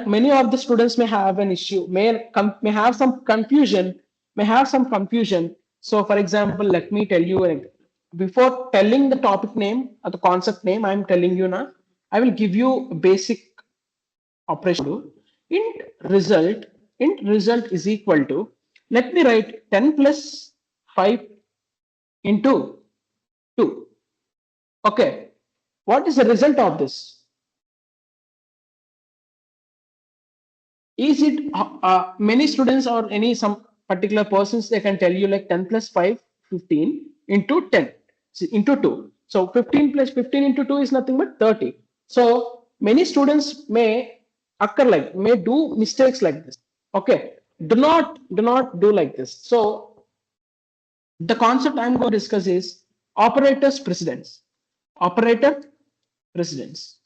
many of the students may have an issue, may have some confusion. So, for example, let me tell you, before telling the topic name or the concept name, I'm telling you now, I will give you a basic operation. Int result, int result is equal to, let me write 10 plus 5 into 2. Okay. What is the result of this? Is it many students or any some particular persons, they can tell you like 10 plus 5, 15 into 10 into 2. So 15 plus 15 into 2 is nothing but 30. So many students may do mistakes like this. Okay. Do not do like this. So the concept I'm going to discuss is operator's precedence. Operator precedence.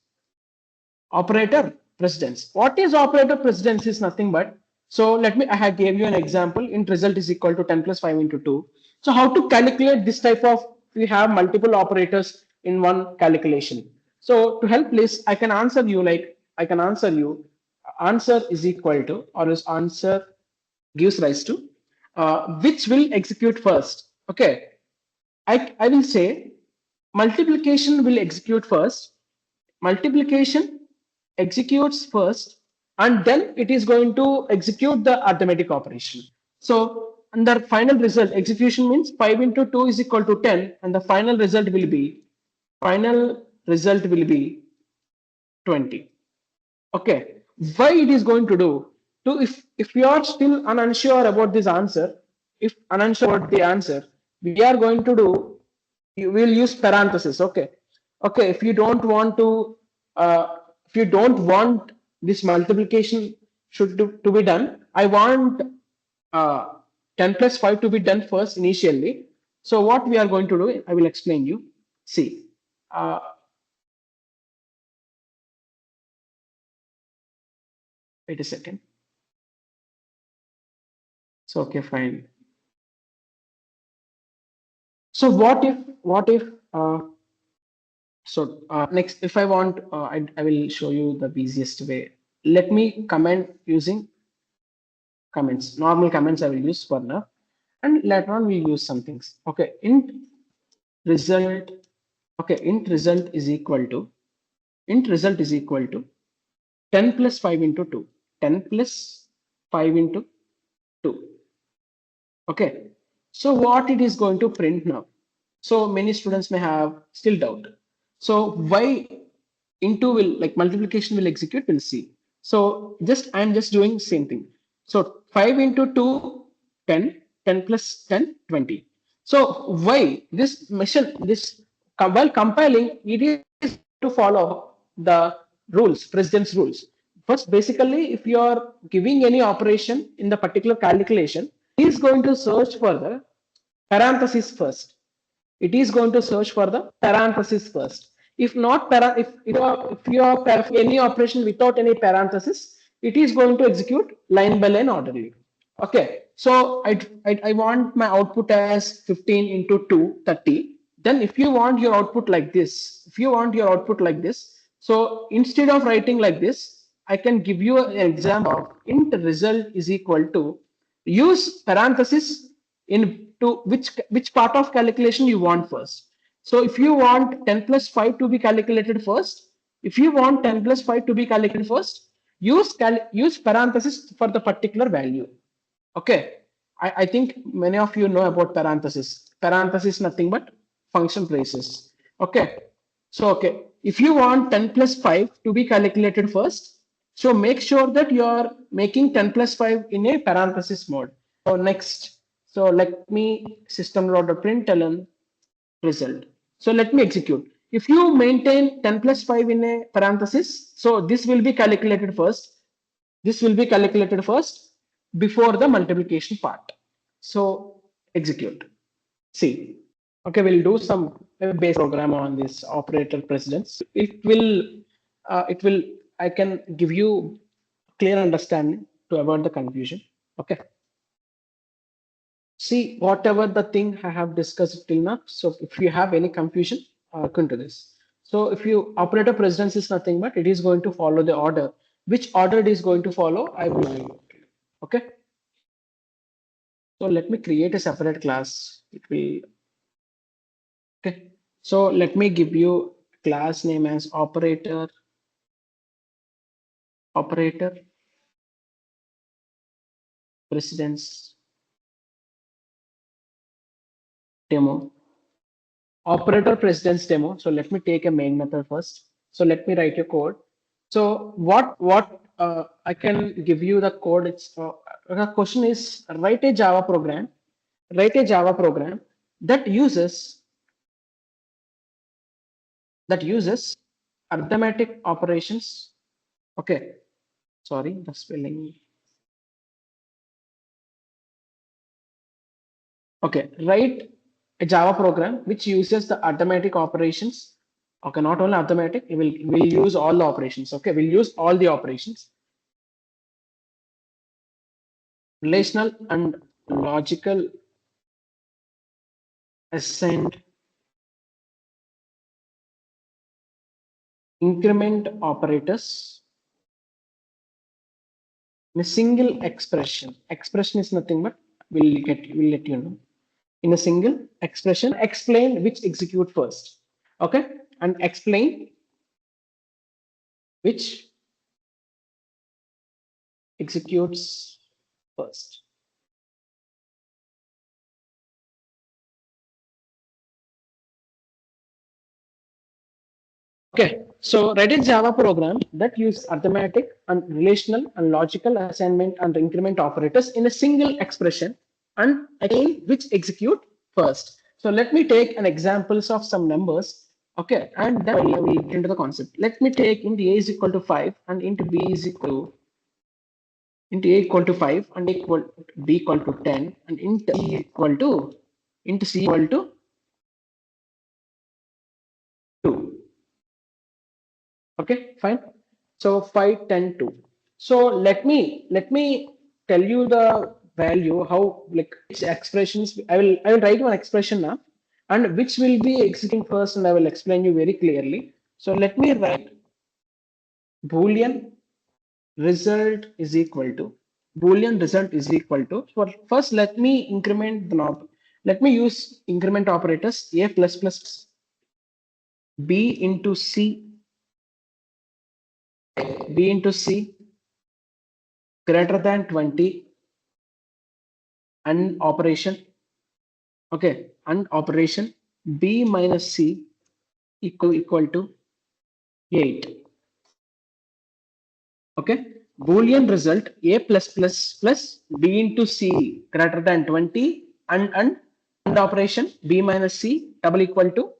Operator precedence. What is operator precedence is nothing but, so let me, I have gave you an example. Int result is equal to 10 plus 5 into 2. So how to calculate this type of, we have multiple operators in one calculation. So to help this, I can answer you like, I can answer you, answer is equal to, or is answer gives rise to, which will execute first. Okay. I will say multiplication will execute first. Multiplication executes first, and then it is going to execute the arithmetic operation. So, and the final result execution means 5 into 2 is equal to 10, and the final result will be 20. Okay, why it is going to do? To, if you are still unsure about this answer, if unsure about the answer, we are going to do, you will use parenthesis. Okay, okay. If you don't want this multiplication to be done, I want uh, 10 plus 5 to be done first initially. So what we are going to do, I will explain you. See, uh, wait a second. So okay, fine. So what if next, if I want, I will show you the easiest way. Let me comment using comments. Normal comments I will use for now, and later on we'll use some things. Okay, int result. Okay, int result is equal to 10 plus 5 into 2. 10 plus 5 into 2. Okay, so what it is going to print now? So many students may have still doubt. So why into will, like multiplication will execute, we'll see. So just I'm just doing same thing. So 5 into 2, 10, 10 plus 10, 20. So why this mission, this while compiling, it is to follow the rules, precedence rules. First, basically, if you are giving any operation in the particular calculation, it is going to search for the parenthesis first. It is going to search for the parenthesis first. If not, if you are performing any operation without any parenthesis, it is going to execute line by line orderly. Okay, so I want my output as 15 into 2, 30. Then if you want your output like this, so instead of writing like this, I can give you an example of int result is equal to, use parenthesis in to which part of calculation you want first. So if you want 10 plus 5 to be calculated first, use parenthesis for the particular value. Okay, I think many of you know about parenthesis. Parenthesis nothing but function braces. Okay, so okay, if you want 10 plus 5 to be calculated first, so make sure that you are making 10 plus 5 in a parenthesis mode. So next, so let me system.println result. So let me execute. If you maintain 10 plus 5 in a parenthesis, so this will be calculated first. This will be calculated first before the multiplication part. So execute. See, okay, we'll do some base program on this operator precedence. I can give you clear understanding to avoid the confusion. Okay. See, whatever the thing I have discussed till now. So if you have any confusion, look into this. So if you operator precedence is nothing but it is going to follow the order. which order it is going to follow, I will give it to you. Okay. So let me create a separate class. It will, okay. So let me give you class name as operator precedence demo. Operator precedence demo. So let me take a main method first. So let me write your code. So what I can give you the code. It's the question is write a Java program that uses arithmetic operations. Okay, sorry, the spelling. Okay, write a Java program which uses the arithmetic operations. Okay, not only arithmetic, it will use all the operations. Okay, we'll use all the operations, relational and logical assigned increment operators in a single expression. Expression is nothing but we'll let you know. In a single expression, explain which execute first. Okay, and explain which executes first. Okay, so write a Java program that uses arithmetic and relational and logical assignment and increment operators in a single expression and again which execute first. So let me take an examples of some numbers. Okay, and then we get into the concept. Let me take int a is equal to 5 and int b is equal to int a equal to 5 and b equal to 10 and int c equal to 2. Okay, fine. So 5, 10, 2. So let me tell you the value how like which expressions I will write one expression now and which will be executing first and I will explain you very clearly. So let me write boolean result is equal to for first let me increment the knob. Let me use increment operators a plus b into c b into c greater than 20 and operation. Okay, and operation b minus c equal to 8. Okay, boolean result a plus b into c greater than 20 and operation b minus c double equal to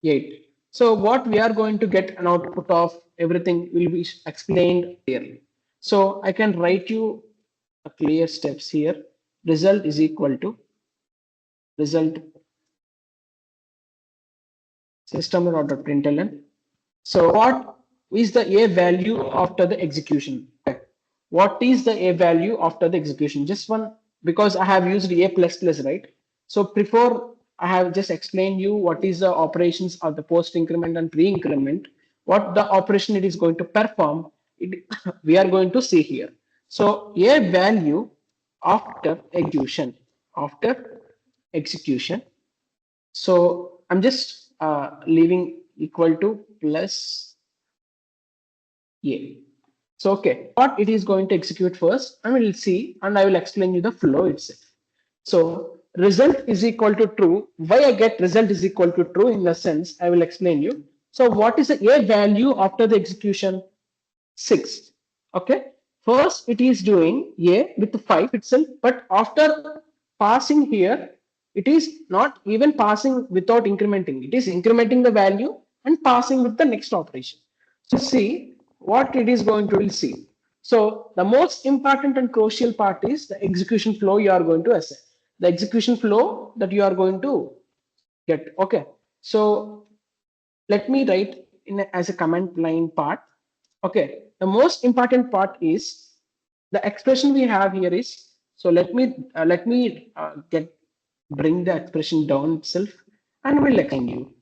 8. So what we are going to get an output of everything will be explained clearly. So I can write you a clear steps here. Result is equal to result system.println. So what is the a value after the execution? What is the a value after the execution? Just one, because I have used a plus plus, right? So before I have just explained you what is the operations of the post increment and pre increment, what the operation it is going to perform, we are going to see here. So a value after execution. So I'm just leaving equal to plus a. So okay, what it is going to execute first, I will see and I will explain you the flow itself. So result is equal to true. Why I get result is equal to true in the sense I will explain you. So what is the a value after the execution? 6. Okay. First, it is doing A with 5 itself, but after passing here, it is not even passing without incrementing. It is incrementing the value and passing with the next operation. So see what it is going to will see. So the most important and crucial part is the execution flow you are going to assess. The execution flow that you are going to get. Okay. So let me write as a command line part. Okay, the most important part is the expression we have here is, so let me get bring the expression down itself and we'll explain you.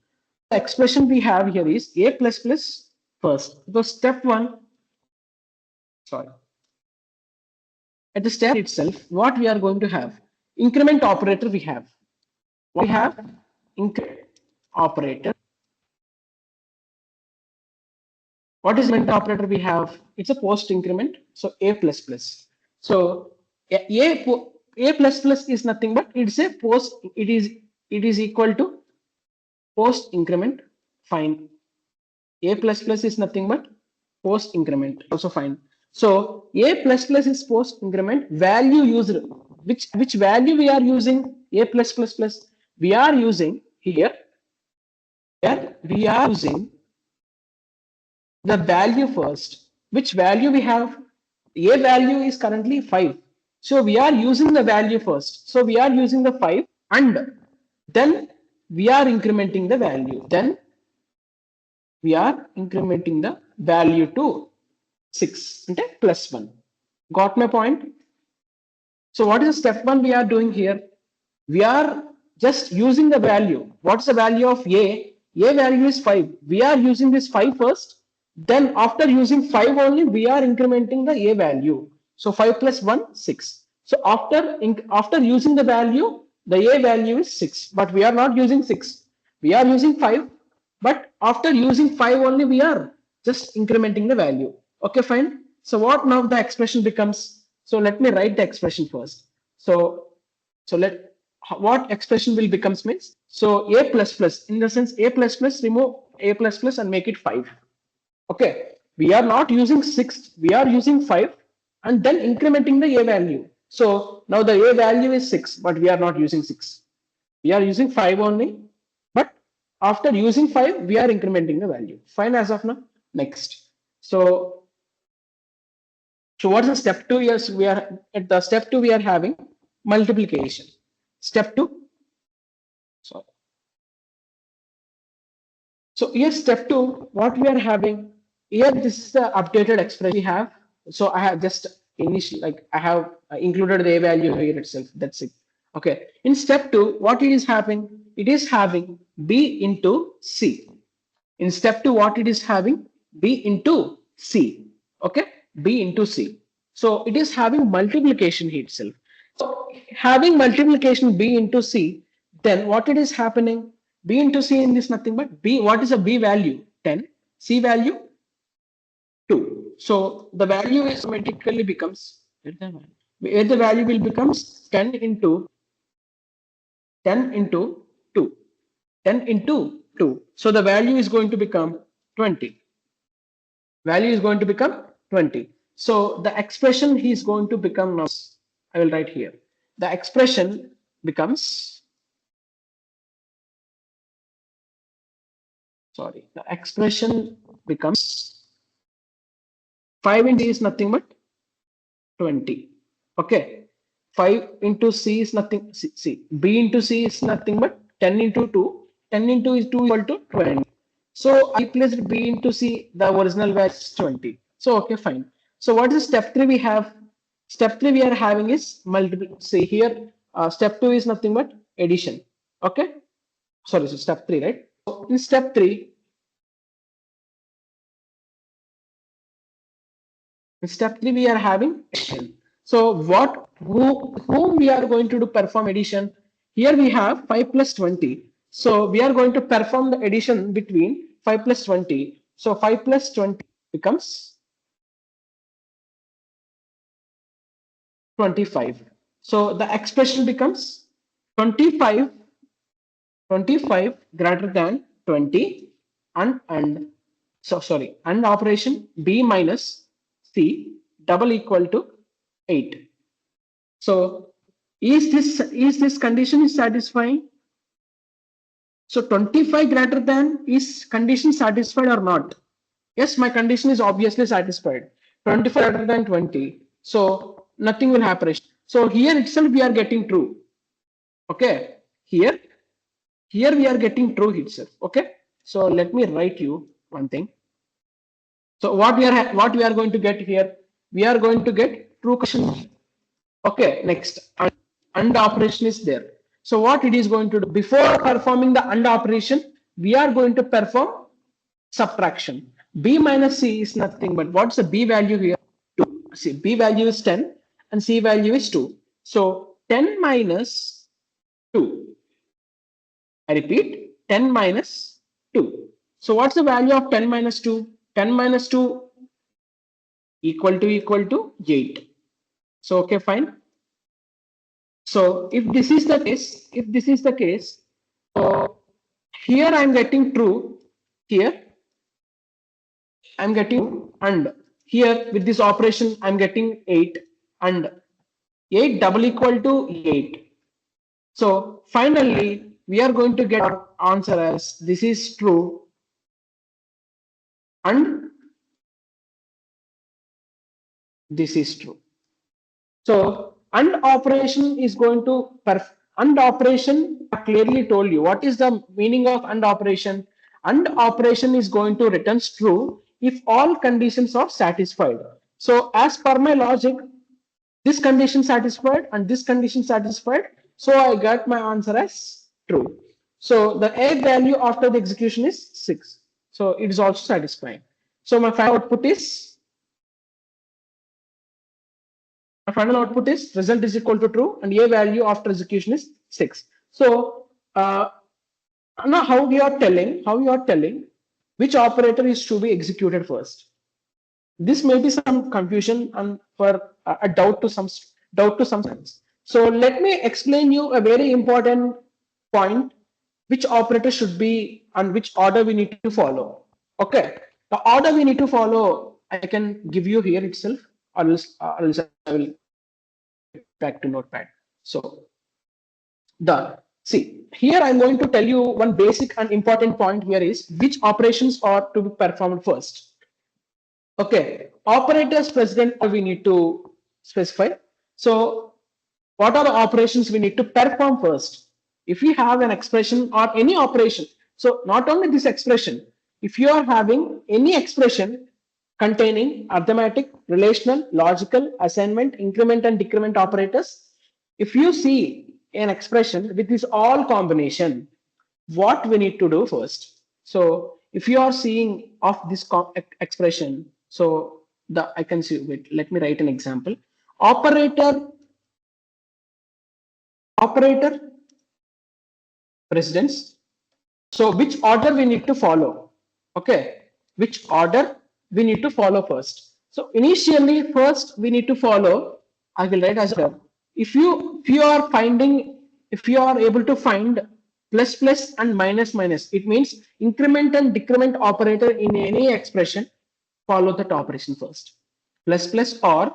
The expression we have here is a plus plus first. So step one, sorry, at the step itself, what we are going to have? Increment operator we have. We have increment operator. What is increment operator we have? It's a post increment. So a plus plus. So a plus plus is nothing but it's a post. It is equal to post increment. Fine. A plus plus is nothing but post increment. Also fine. So a plus plus is post increment value used. Which value we are using? A plus plus plus. We are using here. We are using the value first. Which value we have? A value is currently 5. So we are using the value first. So we are using the 5 and then we are incrementing the value. Then we are incrementing the value to 6 and plus 1. Got my point? So what is step 1 we are doing here? We are just using the value. What's the value of A? A value is 5. We are using this 5 first. Then after using 5 only, we are incrementing the A value. So 5 plus 1, 6. So after using the value, the A value is 6. But we are not using 6. We are using 5. But after using 5 only, we are just incrementing the value. Okay, fine. So what now the expression becomes? So let me write the expression first. So what expression will becomes means, so a plus plus, in the sense a plus plus, remove a plus plus and make it 5. Okay, we are not using 6, we are using 5 and then incrementing the a value. So now the a value is 6, but we are not using 6, we are using 5 only, but after using 5 we are incrementing the value. Fine as of now. Next, so what is the step 2? Yes, we are at the step 2 we are having multiplication. Step 2. Sorry. So here step 2, what we are having here, this is the updated expression we have. So I have just I have included the a value here itself. That's it. Okay. In step 2, what it is having? It is having b into c. In step 2, what it is having? B into C. Okay, B into C. So it is having multiplication here itself. So having multiplication B into C, then what it is happening? B into C in this nothing but B. What is a B value? 10. C value 2. So the value is automatically becomes, where the value will becomes 10 into 10 into 2. 10 into 2. So the value is going to become 20. Value is going to become 20. So the expression is going to become now, I will write here. The expression becomes, the expression becomes 5 into C is nothing but 20. Okay. 5 into C is nothing, B into C is nothing but 10 into 2. 10 into 2 equal to 20. So I placed B into C, the original value is 20. So okay, fine. So what is step 3 we have? Step 3 we are having is multiple. See here, step 2 is nothing but addition. Okay. Sorry, so step 3, right? So in step 3, we are having addition. So whom we are going to do perform addition? Here we have 5 plus 20. So we are going to perform the addition between 5 plus 20. So 5 plus 20 becomes 25. So the expression becomes 25 greater than 20 and operation B minus C double equal to 8. So is this condition is satisfying? So 25 greater than, is condition satisfied or not? Yes, my condition is obviously satisfied. 25 greater than 20. So nothing will happen. So here itself we are getting true. Okay. Here we are getting true itself. Okay. So let me write you one thing. So what we are going to get here? We are going to get true condition. Okay. Next, and operation is there. So what it is going to do, before performing the AND operation, we are going to perform subtraction. B minus C is nothing but, what's the B value here? 2. see B value is 10 and C value is 2. So 10 minus 2. I repeat, 10 minus 2. So what's the value of 10 minus 2? 10 minus 2 equal to 8. So okay, fine. So if this is the case, so here I'm getting true, here I'm getting, and here with this operation I'm getting 8, and 8 double equal to 8. So finally we are going to get our answer as this is true and this is true. So and operation is going to and operation I clearly told you what is the meaning of and operation. And operation is going to return true if all conditions are satisfied. So as per my logic, this condition satisfied and this condition satisfied. So I got my answer as true. So the A value after the execution is 6. So it is also satisfying. So my final output is result is equal to true and A value after execution is 6. So now how you are telling which operator is to be executed first. This may be some confusion and for a doubt to some sense. So let me explain you a very important point, which operator should be and which order we need to follow. Okay, the order we need to follow I can give you here itself, or else I will back to notepad. So the see here I'm going to tell you one basic and important point here is which operations are to be performed first. Okay, operators precedent we need to specify. So what are the operations we need to perform first? If we have an expression or any operation, so not only this expression, if you are having any expression containing arithmetic, relational, logical, assignment, increment and decrement operators, if you see an expression with this all combination, what we need to do first? So if you are seeing of this expression, so the I can see, wait, let me write an example. Operator precedence. So which order we need to follow? Okay, which order we need to follow first? So initially, first we need to follow. I will write as a if you are able to find plus plus and minus minus, it means increment and decrement operator in any expression. Follow that operation first. Plus plus or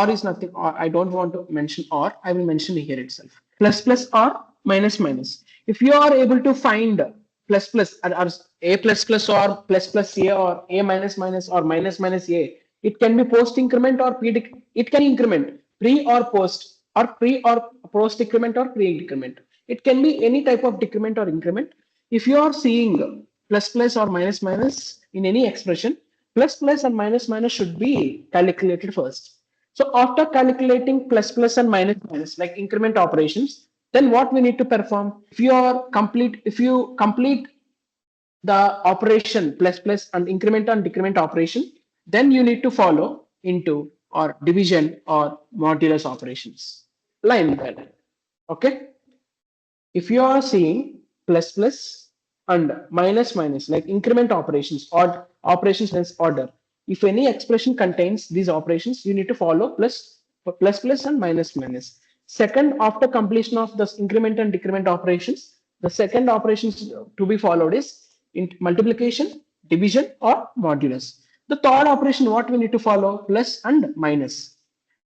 is nothing, or I don't want to mention or, I will mention here itself. Plus plus or minus minus. If you are able to find plus plus or a plus plus or plus plus a or a minus minus or minus minus a, it can be post increment or it can increment pre or post decrement or pre decrement. It can be any type of decrement or increment. If you are seeing plus plus or minus minus in any expression, plus plus and minus minus should be calculated first. So after calculating plus plus and minus minus like increment operations, then what we need to perform? If you complete the operation plus plus and increment and decrement operation, then you need to follow into or division or modulus operations. Line by line. Okay. If you are seeing plus plus and minus minus like increment operations or operations in order, if any expression contains these operations, you need to follow plus and minus minus. Second, after completion of this increment and decrement operations, the second operations to be followed is in multiplication, division, or modulus. The third operation, what we need to follow, plus and minus.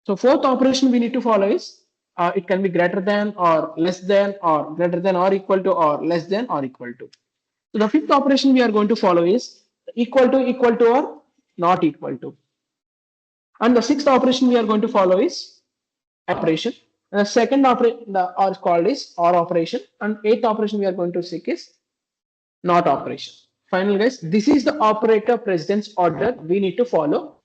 So fourth operation we need to follow is it can be greater than or less than or greater than or equal to or less than or equal to. So the fifth operation we are going to follow is equal to or not equal to. And the sixth operation we are going to follow is operation. And the second operation or is called is or operation. And eighth operation we are going to seek is not operation. Finally, guys, this is the operator precedence order we need to follow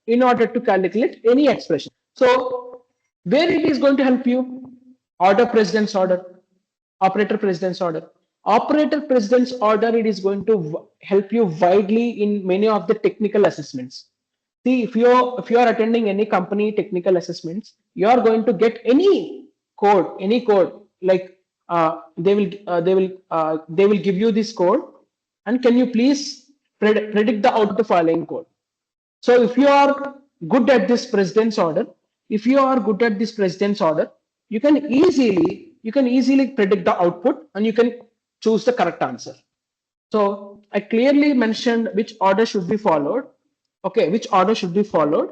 in order to calculate any expression. So where it is going to help you? Order precedence order, operator precedence order. Operator precedence order, it is going to help you widely in many of the technical assessments. See, if you are attending any company technical assessments, you are going to get any code like they will give you this code, and can you please predict the output of the following code. So if you are good at this precedence order, if you are good at this precedence order, you can easily predict the output and you can choose the correct answer. So I clearly mentioned which order should be followed. Okay, which order should be followed?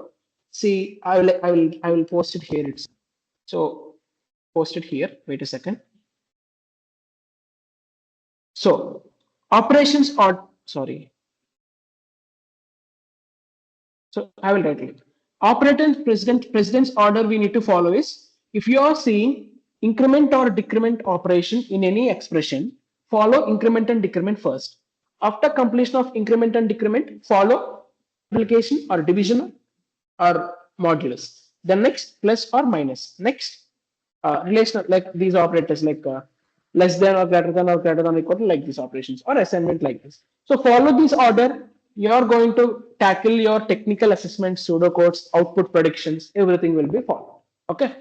See, I will post it here. So post it here. Wait a second. So operations or sorry. So I will write it. Operator President's order we need to follow is if you are seeing increment or decrement operation in any expression, follow increment and decrement first. After completion of increment and decrement, follow multiplication or division or modulus. Then next plus or minus. Next relational like these operators like less than or greater than or equal to like these operations or assignment like this. So follow this order. You are going to tackle your technical assessment, pseudocodes, output predictions. Everything will be followed. Okay.